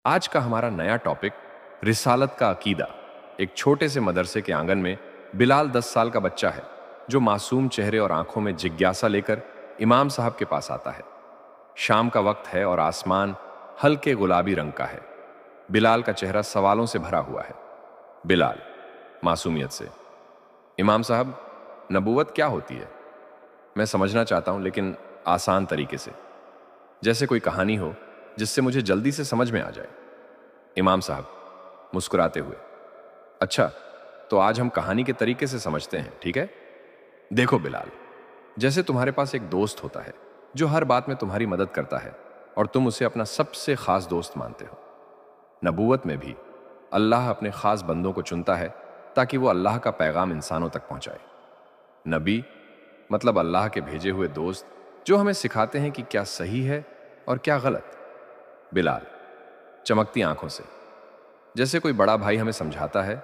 आज का हमारा नया टॉपिक रिसालत का अकीदा। एक छोटे से मदरसे के आंगन में बिलाल 10 साल का बच्चा है जो मासूम चेहरे और आंखों में जिज्ञासा लेकर इमाम साहब के पास आता है। शाम का वक्त है और आसमान हल्के गुलाबी रंग का है। बिलाल का चेहरा सवालों से भरा हुआ है। बिलाल मासूमियत से, इमाम साहब, नबूवत क्या होती है? मैं समझना चाहता हूं, लेकिन आसान तरीके से, जैसे कोई कहानी हो जिससे मुझे जल्दी से समझ में आ जाए। इमाम साहब मुस्कुराते हुए, अच्छा, तो आज हम कहानी के तरीके से समझते हैं, ठीक है? देखो बिलाल, जैसे तुम्हारे पास एक दोस्त होता है जो हर बात में तुम्हारी मदद करता है और तुम उसे अपना सबसे खास दोस्त मानते हो। नबूवत में भी अल्लाह अपने खास बंदों को चुनता है ताकि वो अल्लाह का पैगाम इंसानों तक पहुंचाए। नबी मतलब अल्लाह के भेजे हुए दोस्त जो हमें सिखाते हैं कि क्या सही है और क्या गलत। बिलाल चमकती आंखों से, जैसे कोई बड़ा भाई हमें समझाता है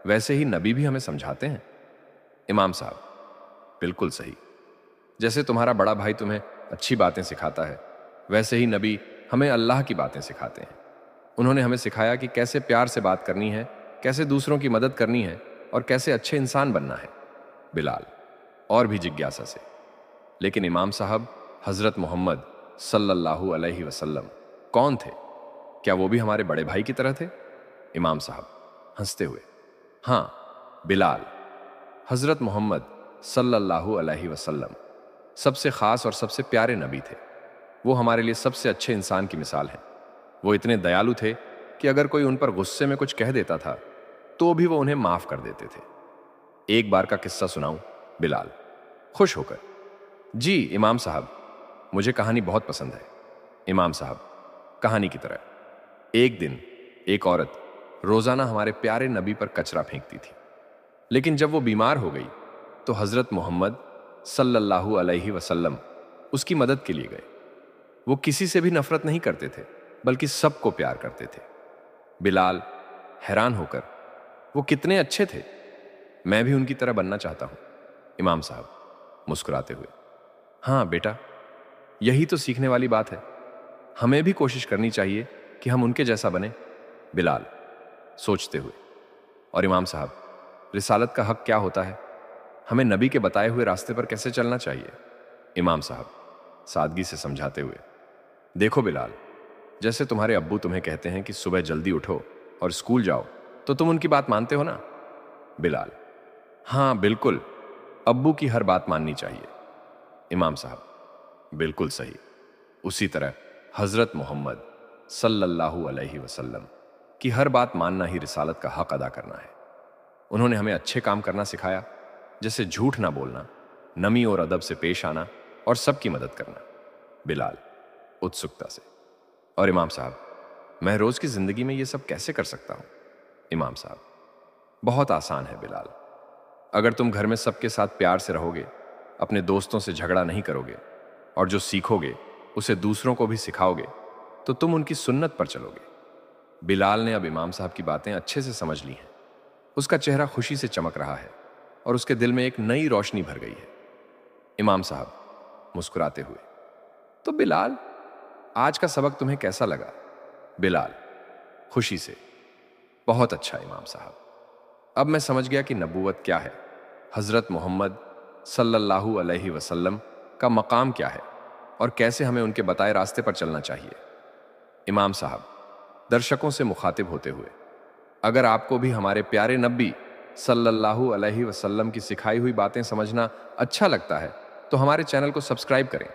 वैसे ही नबी भी हमें समझाते हैं। इमाम साहब बिल्कुल सही, जैसे तुम्हारा बड़ा भाई तुम्हें अच्छी बातें सिखाता है वैसे ही नबी हमें अल्लाह की बातें सिखाते हैं। उन्होंने हमें सिखाया कि कैसे प्यार से बात करनी है, कैसे दूसरों की मदद करनी है और कैसे अच्छे इंसान बनना है। बिलाल और भी जिज्ञासा से, लेकिन इमाम साहब, हजरत मोहम्मद सल्लल्लाहु अलैहि वसल्लम कौन थे? क्या वो भी हमारे बड़े भाई की तरह थे? इमाम साहब हंसते हुए, हाँ बिलाल, हजरत मोहम्मद सल्लल्लाहु अलैहि वसल्लम सबसे खास और सबसे प्यारे नबी थे। वो हमारे लिए सबसे अच्छे इंसान की मिसाल है। वो इतने दयालु थे कि अगर कोई उन पर गुस्से में कुछ कह देता था तो भी वो उन्हें माफ कर देते थे। एक बार का किस्सा सुनाऊं? बिलाल खुश होकर, जी इमाम साहब, मुझे कहानी बहुत पसंद है। इमाम साहब कहानी की तरह, एक दिन एक औरत रोजाना हमारे प्यारे नबी पर कचरा फेंकती थी, लेकिन जब वो बीमार हो गई तो हजरत मोहम्मद सल्लल्लाहु अलैहि वसल्लम उसकी मदद के लिए गए। वो किसी से भी नफरत नहीं करते थे, बल्कि सबको प्यार करते थे। बिलाल हैरान होकर, वो कितने अच्छे थे, मैं भी उनकी तरह बनना चाहता हूं। इमाम साहब मुस्कुराते हुए, हाँ बेटा, यही तो सीखने वाली बात है। हमें भी कोशिश करनी चाहिए कि हम उनके जैसा बने। बिलाल सोचते हुए, और इमाम साहब, रिसालत का हक क्या होता है? हमें नबी के बताए हुए रास्ते पर कैसे चलना चाहिए? इमाम साहब सादगी से समझाते हुए, देखो बिलाल, जैसे तुम्हारे अब्बू तुम्हें कहते हैं कि सुबह जल्दी उठो और स्कूल जाओ, तो तुम उनकी बात मानते हो ना? बिलाल, हाँ बिल्कुल, अब्बू की हर बात माननी चाहिए। इमाम साहब बिल्कुल सही। उसी तरह हजरत मोहम्मद सल्लल्लाहु अलैहि वसल्लम की हर बात मानना ही रिसालत का हक अदा करना है। उन्होंने हमें अच्छे काम करना सिखाया, जैसे झूठ ना बोलना, नमी और अदब से पेश आना और सबकी मदद करना। बिलाल उत्सुकता से, और इमाम साहब, मैं रोज की जिंदगी में ये सब कैसे कर सकता हूं? इमाम साहब बहुत आसान है बिलाल। अगर तुम घर में सबके साथ प्यार से रहोगे, अपने दोस्तों से झगड़ा नहीं करोगे और जो सीखोगे उसे दूसरों को भी सिखाओगे, तो तुम उनकी सुन्नत पर चलोगे। बिलाल ने अब इमाम साहब की बातें अच्छे से समझ ली हैं। उसका चेहरा खुशी से चमक रहा है और उसके दिल में एक नई रोशनी भर गई है। इमाम साहब मुस्कुराते हुए, तो बिलाल, आज का सबक तुम्हें कैसा लगा? बिलाल खुशी से, बहुत अच्छा इमाम साहब, अब मैं समझ गया कि नबूवत क्या है, हजरत मोहम्मद सल्लल्लाहु अलैहि वसल्लम का मकाम क्या है और कैसे हमें उनके बताए रास्ते पर चलना चाहिए। इमाम साहब दर्शकों से मुखातिब होते हुए, अगर आपको भी हमारे प्यारे नबी सल्लल्लाहु अलैहि वसल्लम की सिखाई हुई बातें समझना अच्छा लगता है तो हमारे चैनल को सब्सक्राइब करें।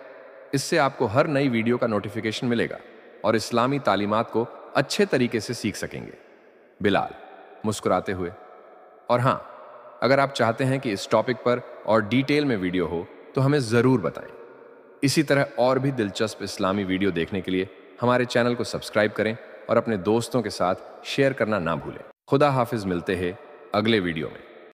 इससे आपको हर नई वीडियो का नोटिफिकेशन मिलेगा और इस्लामी तालीमात को अच्छे तरीके से सीख सकेंगे। बिलाल मुस्कुराते हुए, और हाँ, अगर आप चाहते हैं कि इस टॉपिक पर और डिटेल में वीडियो हो तो हमें ज़रूर बताएं। इसी तरह और भी दिलचस्प इस्लामी वीडियो देखने के लिए हमारे चैनल को सब्सक्राइब करें और अपने दोस्तों के साथ शेयर करना ना भूलें। खुदा हाफिज, मिलते हैं अगले वीडियो में।